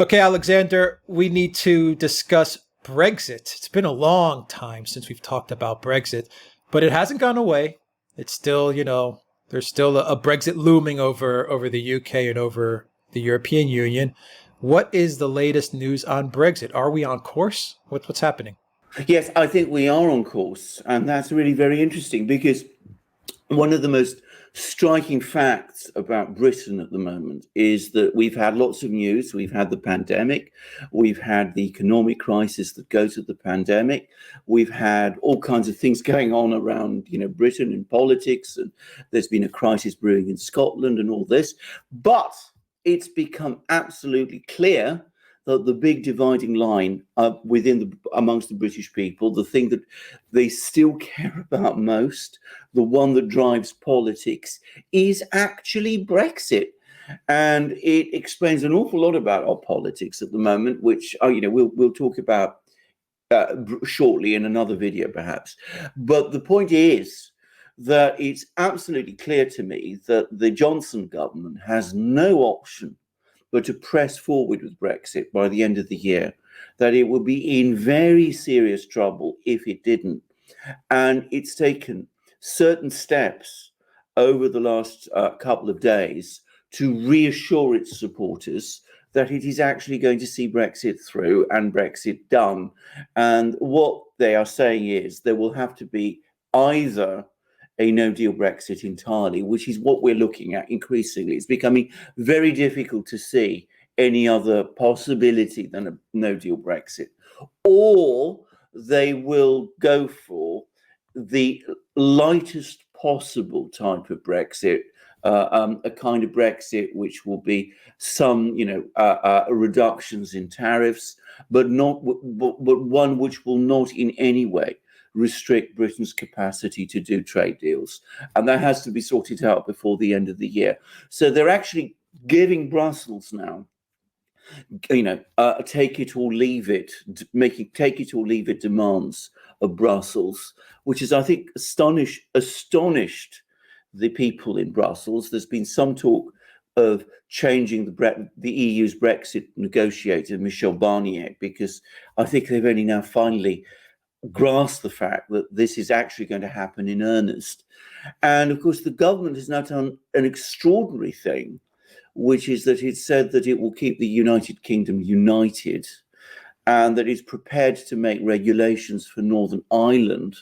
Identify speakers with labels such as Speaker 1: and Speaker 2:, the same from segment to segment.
Speaker 1: Okay, Alexander, we need to discuss Brexit. It's been a long time since we've talked about Brexit, but it hasn't gone away. It's still, there's still a Brexit looming over the UK and over the European Union. What is the latest news on Brexit? Are we on course? What's happening?
Speaker 2: Yes, I think we are on course, and that's really very interesting because one of the most striking facts about Britain at the moment is that we've had lots of news. We've had the pandemic, we've had the economic crisis that goes with the pandemic, we've had all kinds of things going on around, Britain and politics, and there's been a crisis brewing in Scotland and all this. But it's become absolutely clear that the big dividing line amongst the British people, the thing that they still care about most, the one that drives politics, is actually Brexit. And it explains an awful lot about our politics at the moment, which we'll talk about shortly in another video, perhaps. But the point is that it's absolutely clear to me that the Johnson government has no option but to press forward with Brexit by the end of the year, that it would be in very serious trouble if it didn't. And it's taken certain steps over the last couple of days to reassure its supporters that it is actually going to see Brexit through and Brexit done. And what they are saying is there will have to be either a no-deal Brexit entirely, which is what we're looking at increasingly. It's becoming very difficult to see any other possibility than a no-deal Brexit. Or they will go for the lightest possible type of Brexit, a kind of Brexit which will be some, reductions in tariffs, but one which will not in any way restrict Britain's capacity to do trade deals. And that has to be sorted out before the end of the year. So they're actually giving Brussels now, take it or leave it, making take it or leave it demands of Brussels, which is, I think, astonished the people in Brussels. There's been some talk of changing the EU's Brexit negotiator, Michel Barnier, because I think they've only now finally grasp the fact that this is actually going to happen in earnest. And of course, the government has now done an extraordinary thing, which is that it said that it will keep the United Kingdom united and that it's prepared to make regulations for Northern Ireland,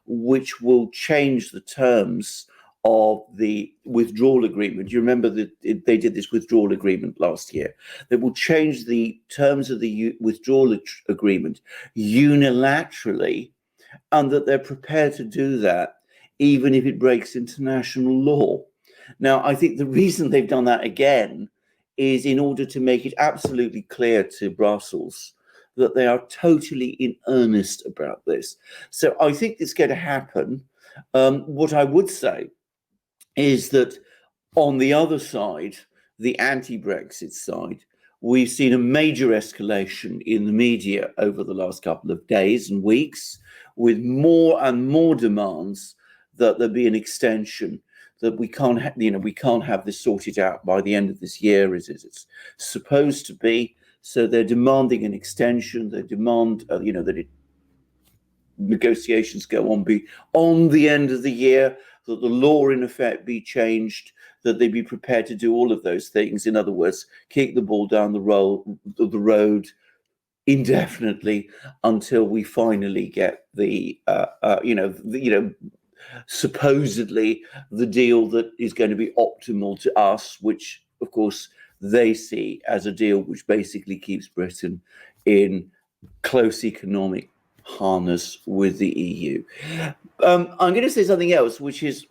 Speaker 2: which will change the terms of the withdrawal agreement. You remember that they did this withdrawal agreement last year. That will change the terms of the withdrawal agreement unilaterally, and that they're prepared to do that even if it breaks international law. Now, I think the reason they've done that again is in order to make it absolutely clear to Brussels that they are totally in earnest about this. So I think it's going to happen. What I would say is that on the other side, the anti-Brexit side, we've seen a major escalation in the media over the last couple of days and weeks, with more and more demands that there be an extension, that we can't have this sorted out by the end of this year as it's supposed to be. So they're demanding an extension. They demand, that negotiations go on beyond the end of the year, that the law in effect be changed, that they be prepared to do all of those things. In other words, kick the ball down the road indefinitely until we finally get supposedly the deal that is going to be optimal to us, which of course they see as a deal which basically keeps Britain in close economic harness with the EU. I'm going to say something else, which is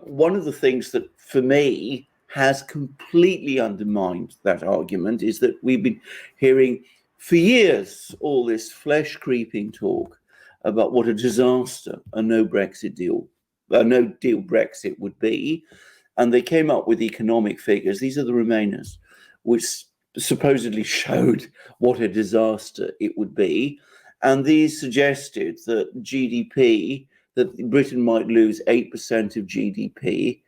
Speaker 2: one of the things that, for me, has completely undermined that argument, is that we've been hearing for years all this flesh-creeping talk about what a disaster a no-deal Brexit would be. And they came up with economic figures. These are the Remainers, which supposedly showed what a disaster it would be. And these suggested that that Britain might lose 8% of GDP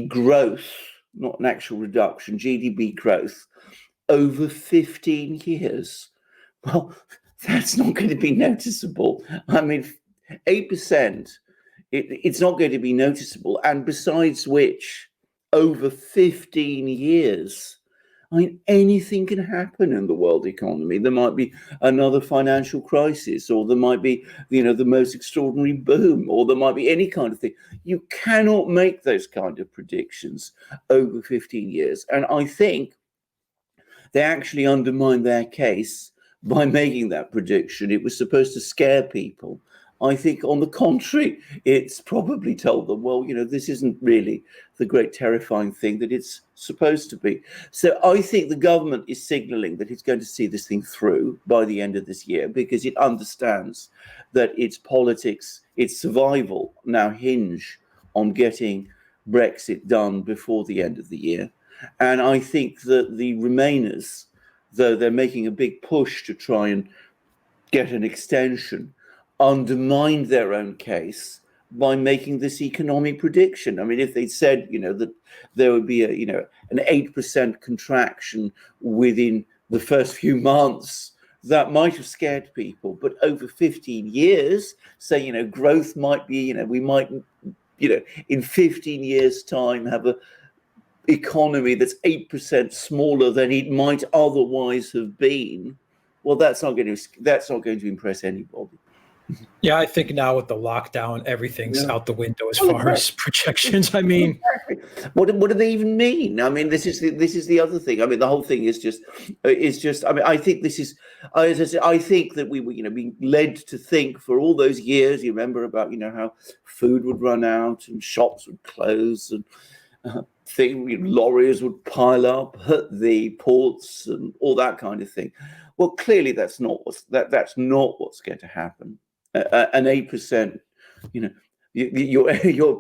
Speaker 2: growth, not an actual reduction, GDP growth, over 15 years. Well, that's not going to be noticeable. I mean, 8%, it's not going to be noticeable. And besides which, over 15 years, I mean, anything can happen in the world economy. There might be another financial crisis, or there might be, the most extraordinary boom, or there might be any kind of thing. You cannot make those kind of predictions over 15 years. And I think they actually undermined their case by making that prediction. It was supposed to scare people. I think, on the contrary, it's probably told them, well, this isn't really the great terrifying thing that it's supposed to be. So I think the government is signalling that it's going to see this thing through by the end of this year, because it understands that its politics, its survival now hinge on getting Brexit done before the end of the year. And I think that the Remainers, though they're making a big push to try and get an extension, undermined their own case by making this economic prediction. I mean, if they'd said, that there would be an 8% contraction within the first few months, that might have scared people. But over 15 years, say, growth might be, we might, in 15 years' time have a economy that's 8% smaller than it might otherwise have been. Well, that's not going to impress anybody.
Speaker 1: Yeah, I think now with the lockdown, everything's out the window as
Speaker 2: Well,
Speaker 1: far as projections. I mean,
Speaker 2: exactly. What do they even mean? I mean, this is the other thing. I mean, the whole thing is just. I mean, I think this is. As I said, I think that we were, being led to think for all those years. You remember about, how food would run out and shops would close and lorries would pile up at the ports and all that kind of thing. Well, clearly that's not what's going to happen. An 8%, your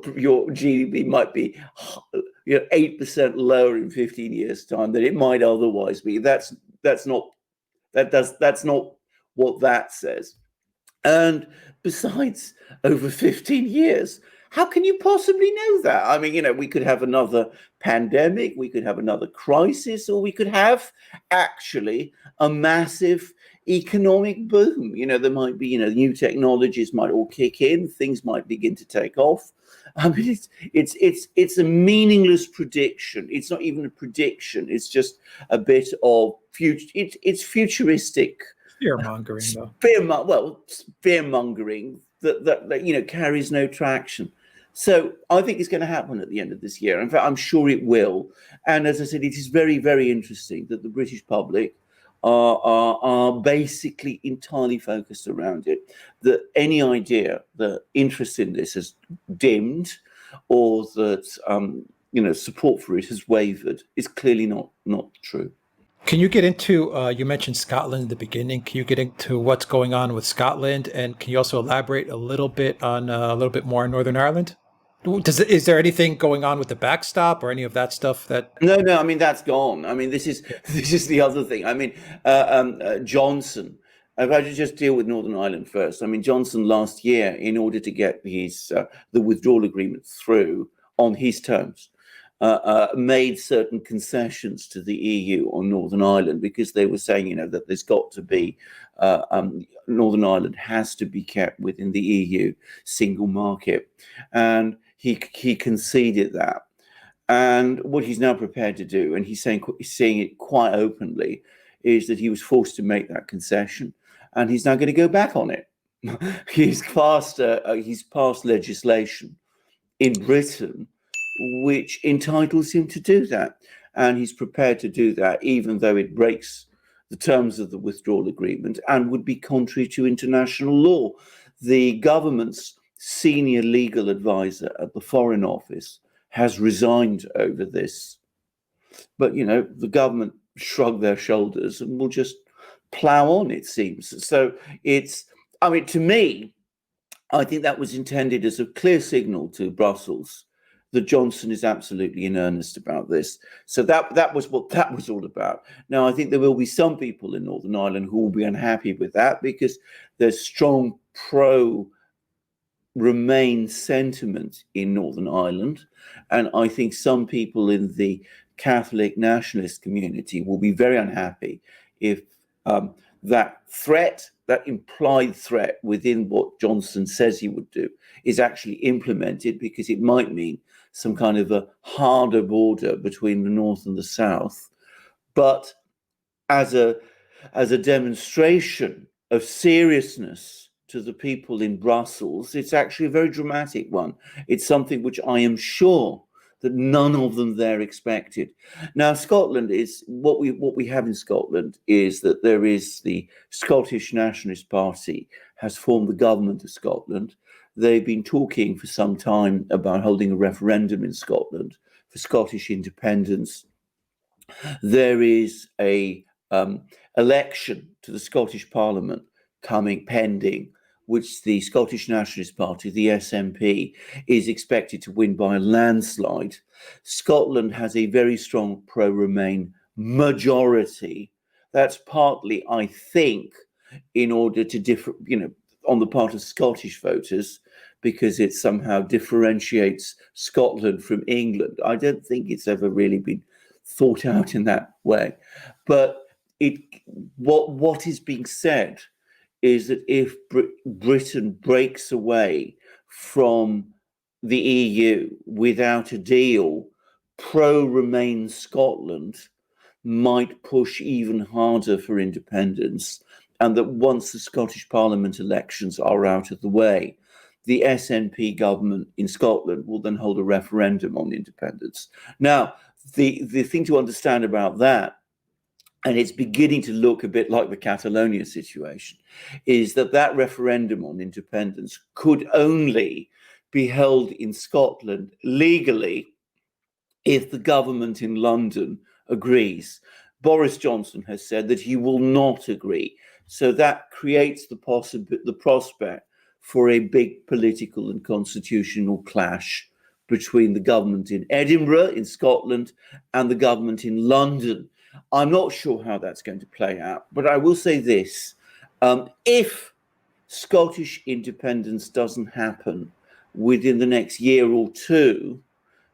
Speaker 2: GDP might be 8% lower in 15 years' time than it might otherwise be. That's not what that says. And besides, over 15 years, how can you possibly know that? I mean, we could have another pandemic, we could have another crisis, or we could have actually a massive economic boom. There might be, new technologies might all kick in, things might begin to take off. I mean, it's a meaningless prediction. It's not even a prediction. It's just a bit of future. It's futuristic.
Speaker 1: fear-mongering, though.
Speaker 2: Fear-mongering that carries no traction. So I think it's going to happen at the end of this year. In fact, I'm sure it will. And as I said, it is very, very interesting that the British public are basically entirely focused around it. That any idea that interest in this has dimmed, or that support for it has wavered, is clearly not true.
Speaker 1: Can you get into, you mentioned Scotland in the beginning, can you get into what's going on with Scotland? And can you also elaborate a little bit more on Northern Ireland? Is there anything going on with the backstop or any of that stuff that?
Speaker 2: No, I mean, that's gone. I mean, this is the other thing. I mean, Johnson, if I should just deal with Northern Ireland first. I mean, Johnson last year, in order to get his the withdrawal agreement through on his terms, made certain concessions to the EU on Northern Ireland, because they were saying, that there's got to be Northern Ireland has to be kept within the EU single market, and he conceded that. And what he's now prepared to do, and he's saying it quite openly, is that he was forced to make that concession, and he's now going to go back on it. He's passed legislation in Britain which entitles him to do that. And he's prepared to do that, even though it breaks the terms of the withdrawal agreement and would be contrary to international law. The government's senior legal advisor at the Foreign Office has resigned over this. But, the government shrugged their shoulders and will just plow on, it seems. So to me, I think that was intended as a clear signal to Brussels that Johnson is absolutely in earnest about this. So that was what that was all about. Now, I think there will be some people in Northern Ireland who will be unhappy with that, because there's strong pro-Remain sentiment in Northern Ireland. And I think some people in the Catholic nationalist community will be very unhappy if that threat, that implied threat within what Johnson says he would do, is actually implemented, because it might mean some kind of a harder border between the North and the South. But as a demonstration of seriousness to the people in Brussels, it's actually a very dramatic one. It's something which I am sure that none of them there expected. Now, Scotland is what we have in Scotland is that there is the Scottish Nationalist Party has formed the government of Scotland. They've been talking for some time about holding a referendum in Scotland for Scottish independence. There is a election to the Scottish Parliament pending, which the Scottish Nationalist Party, the SNP, is expected to win by a landslide. Scotland has a very strong pro-Remain majority. That's partly, I think, in order to differ, on the part of Scottish voters, because it somehow differentiates Scotland from England. I don't think it's ever really been thought out in that way. But what is being said is that if Britain breaks away from the EU without a deal, pro-Remain Scotland might push even harder for independence, and that once the Scottish Parliament elections are out of the way, the SNP government in Scotland will then hold a referendum on independence. Now, the thing to understand about that, and it's beginning to look a bit like the Catalonia situation, is that referendum on independence could only be held in Scotland legally if the government in London agrees. Boris Johnson has said that he will not agree. So that creates the prospect for a big political and constitutional clash between the government in Edinburgh, in Scotland, and the government in London. I'm not sure how that's going to play out, but I will say this. If Scottish independence doesn't happen within the next year or two,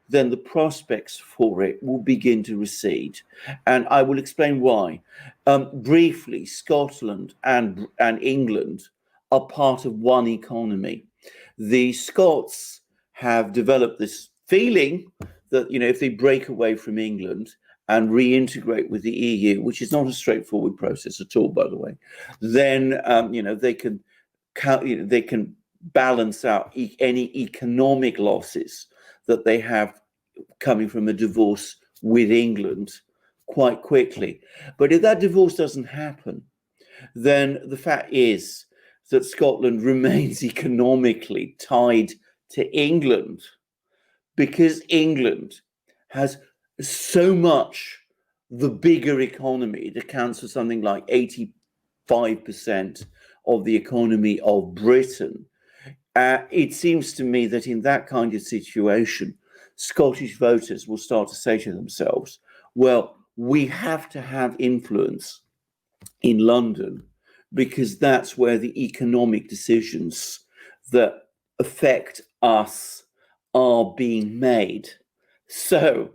Speaker 2: then the prospects for it will begin to recede. And I will explain why. Briefly, Scotland and England are part of one economy. The Scots have developed this feeling that, if they break away from England and reintegrate with the EU, which is not a straightforward process at all, by the way, then they can balance out any economic losses that they have coming from a divorce with England quite quickly. But if that divorce doesn't happen, then the fact is that Scotland remains economically tied to England, because England has so much the bigger economy. It accounts for something like 85% of the economy of Britain. It seems to me that in that kind of situation, Scottish voters will start to say to themselves, well, we have to have influence in London, because that's where the economic decisions that affect us are being made. So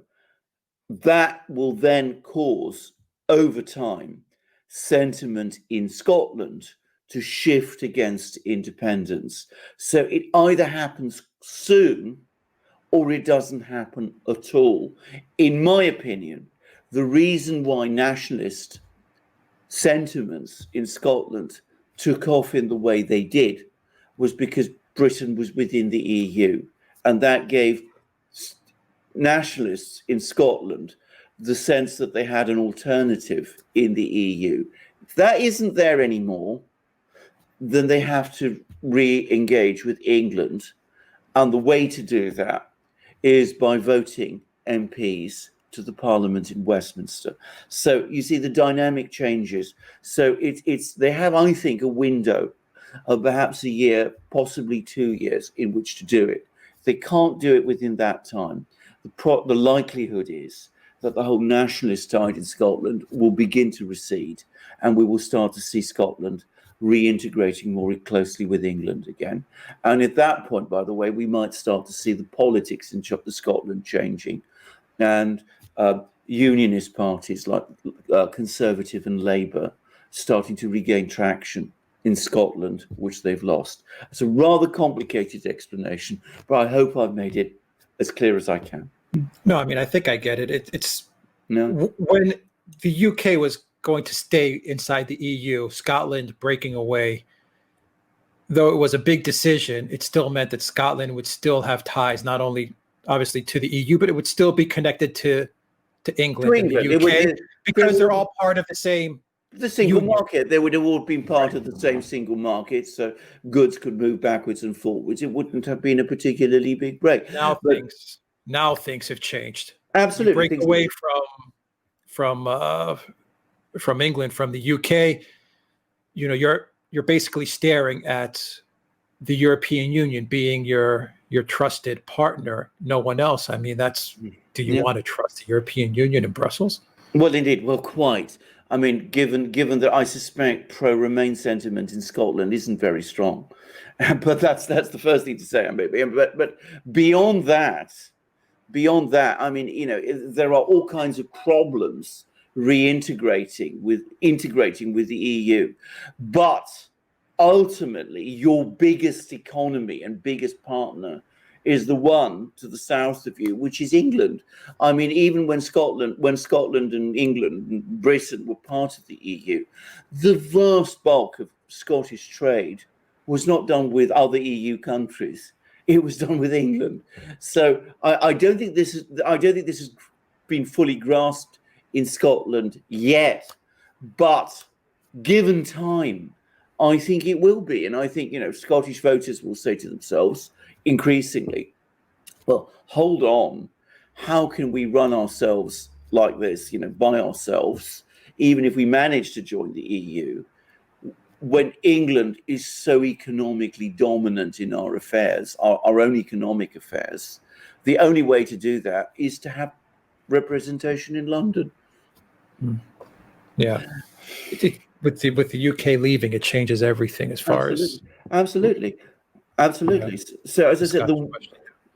Speaker 2: that will then cause, over time, sentiment in Scotland to shift against independence. So it either happens soon or it doesn't happen at all. In my opinion, the reason why nationalist sentiments in Scotland took off in the way they did was because Britain was within the EU, and that gave nationalists in Scotland the sense that they had an alternative in the EU. If that isn't there anymore, then they have to re-engage with England, and the way to do that is by voting MPs to the Parliament in Westminster. So you see the dynamic changes. So they have, I think, a window of perhaps a year, possibly 2 years, in which to do it. If they can't do it within that time, the likelihood is that the whole nationalist tide in Scotland will begin to recede, and we will start to see Scotland reintegrating more closely with England again. And at that point, by the way, we might start to see the politics in Scotland changing. And unionist parties like Conservative and Labour starting to regain traction in Scotland, which they've lost. It's a rather complicated explanation, but I hope I've made it as clear as I can.
Speaker 1: No, I mean, I think I get it. It's
Speaker 2: No,
Speaker 1: when the UK was going to stay inside the EU, Scotland breaking away, though it was a big decision, it still meant that Scotland would still have ties, not only obviously to the EU, but it would still be connected to England and the UK because they're all part of the same
Speaker 2: single
Speaker 1: union.
Speaker 2: market. They would have all been part of the same single market, so goods could move backwards and forwards. It wouldn't have been a particularly big break.
Speaker 1: Now things have changed.
Speaker 2: Absolutely,
Speaker 1: You break away from England, from the UK. You know, you're basically staring at the European Union being your trusted partner, no one else. I mean, do you want to trust the European Union in Brussels?
Speaker 2: Well, indeed, well, quite. I mean, given that I suspect pro-Remain sentiment in Scotland isn't very strong, but that's the first thing to say. I mean, but beyond that, I mean, you know, there are all kinds of problems integrating with the EU, but ultimately, your biggest economy and biggest partner is the one to the south of you, which is England. I mean, even when Scotland and England and Britain were part of the EU, the vast bulk of Scottish trade was not done with other EU countries. It was done with England. So I don't think this has been fully grasped in Scotland yet, but given time, I think it will be. And I think, you know, Scottish voters will say to themselves increasingly, well, hold on, how can we run ourselves like this, you know, by ourselves, even if we manage to join the EU, when England is so economically dominant in our affairs, our own economic affairs? The only way to do that is to have representation in London.
Speaker 1: Yeah. With the UK leaving, it changes everything as far as
Speaker 2: absolutely. So as I said,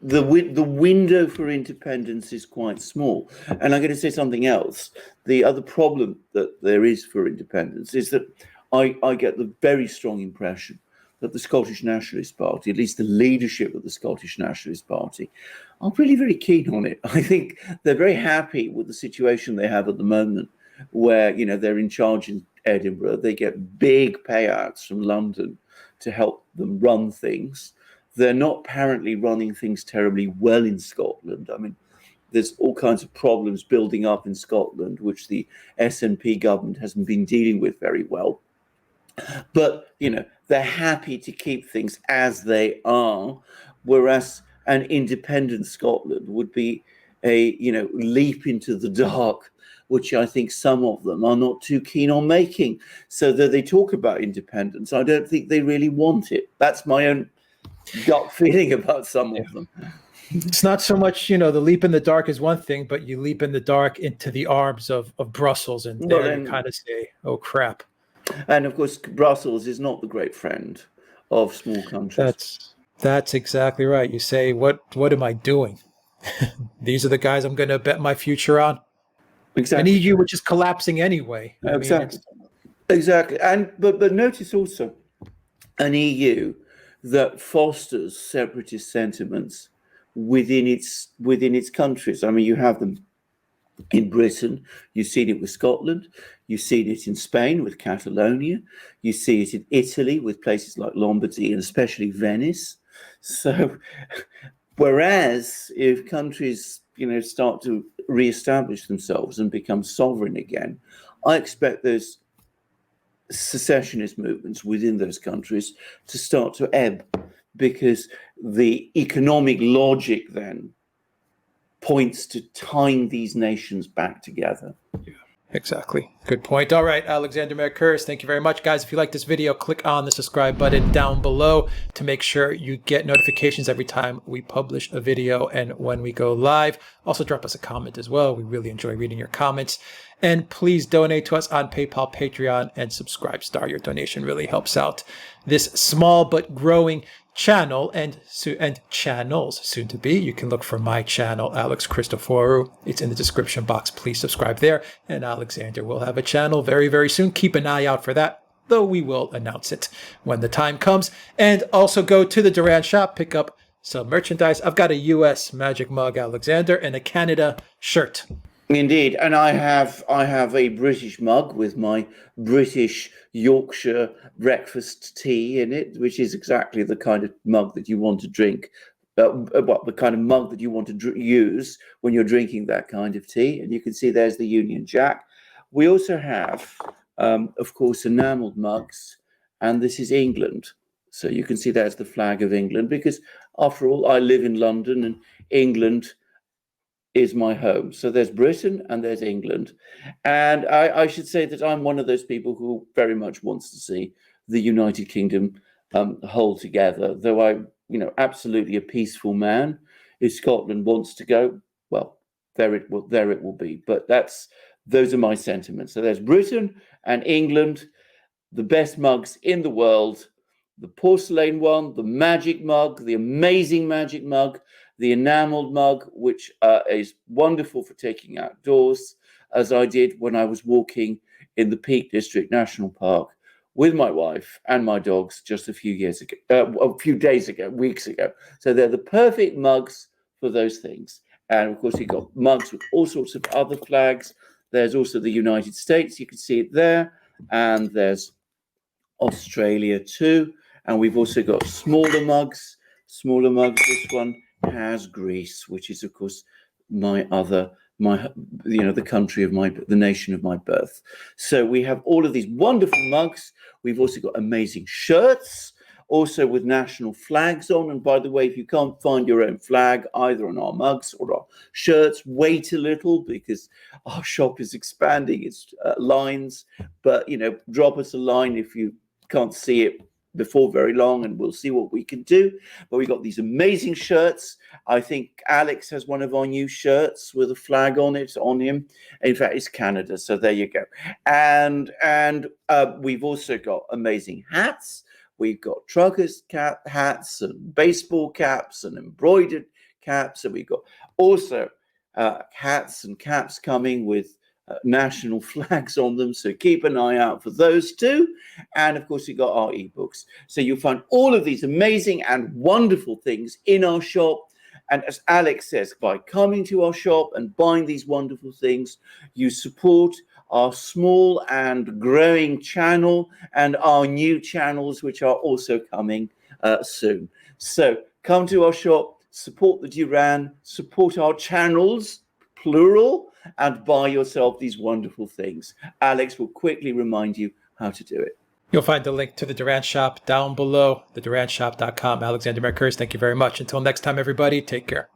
Speaker 2: the window for independence is quite small. And I'm going to say something else. The other problem that there is for independence is that I get the very strong impression that the Scottish Nationalist Party, at least the leadership of the Scottish Nationalist Party, are really very keen on it. I think they're very happy with the situation they have at the moment, where, you know, they're in charge in Edinburgh. They get big payouts from London to help them run things. They're not apparently running things terribly well in Scotland. I mean, there's all kinds of problems building up in Scotland, which the SNP government hasn't been dealing with very well. But, you know, they're happy to keep things as they are, whereas an independent Scotland would be a, you know, leap into the dark, which I think some of them are not too keen on making. So that they talk about independence, I don't think they really want it. That's my own gut feeling about some of them.
Speaker 1: It's not so much, you know, the leap in the dark is one thing, but you leap in the dark into the arms of Brussels, and there you kind of say, oh, crap.
Speaker 2: And of course, Brussels is not the great friend of small countries.
Speaker 1: That's exactly right. You say, what am I doing? These are the guys I'm going to bet my future on.
Speaker 2: Exactly.
Speaker 1: An EU which is collapsing anyway.
Speaker 2: Exactly. And but notice also an EU that fosters separatist sentiments within its countries. I mean, you have them in Britain, you've seen it with Scotland, you've seen it in Spain with Catalonia, you see it in Italy with places like Lombardy and especially Venice. So, whereas if countries, you know, start to re-establish themselves and become sovereign again, I expect those secessionist movements within those countries to start to ebb, because the economic logic then points to tying these nations back together.
Speaker 1: Yeah, exactly. Good point. All right, Alexander Mercouris, thank you very much. Guys, if you like this video, click on the subscribe button down below to make sure you get notifications every time we publish a video and when we go live. Also, drop us a comment as well. We really enjoy reading your comments. And please donate to us on PayPal, Patreon, and Subscribestar. Your donation really helps out this small but growing channel and channels soon to be. You can look for my channel, Alex Christoforou. It's in the description box. Please subscribe there. And Alexander will have a channel very, very soon. Keep an eye out for that, though we will announce it when the time comes. And also go to the Duran shop, pick up some merchandise. I've got a US Magic mug, Alexander, and a Canada shirt.
Speaker 2: Indeed, and I have a British mug with my British Yorkshire breakfast tea in it, which is exactly the kind of mug that you want to drink. The kind of mug that you want to use when you're drinking that kind of tea. And you can see there's the Union Jack. We also have, of course, enamelled mugs, and this is England. So you can see there's the flag of England, because after all, I live in London and England is my home. So there's Britain and there's England. And I should say that I'm one of those people who very much wants to see the United Kingdom hold together, though I'm, absolutely a peaceful man. If Scotland wants to go, well, there it will be. But those are my sentiments. So there's Britain and England, the best mugs in the world, the porcelain one, the magic mug, the amazing magic mug, the enameled mug, which is wonderful for taking outdoors, as I did when I was walking in the Peak District National Park with my wife and my dogs just a few weeks ago. So they're the perfect mugs for those things. And of course, you've got mugs with all sorts of other flags. There's also the United States, you can see it there. And there's Australia too. And we've also got smaller mugs. This one has Greece, which is, of course, the country of the nation of my birth. So we have all of these wonderful mugs. We've also got amazing shirts, also with national flags on. And by the way, if you can't find your own flag, either on our mugs or our shirts, wait a little, because our shop is expanding its lines. But, drop us a line if you can't see it before very long, and we'll see what we can do. But we got these amazing shirts. I think Alex has one of our new shirts with a flag on him. In fact, it's Canada, so there you go. And we've also got amazing hats. We've got truckers' hats and baseball caps and embroidered caps, and we've got also hats and caps coming with national flags on them, so keep an eye out for those too. And of course, we've got our ebooks. So you'll find all of these amazing and wonderful things in our shop. And as Alex says, by coming to our shop and buying these wonderful things, you support our small and growing channel and our new channels, which are also coming soon. So come to our shop, support the Duran, support our channels, plural, and buy yourself these wonderful things. Alex will quickly remind you how to do it.
Speaker 1: You'll find the link to the Duran shop down below, theduranshop.com. Alexander Mercouris, thank you very much. Until next time, everybody, take care.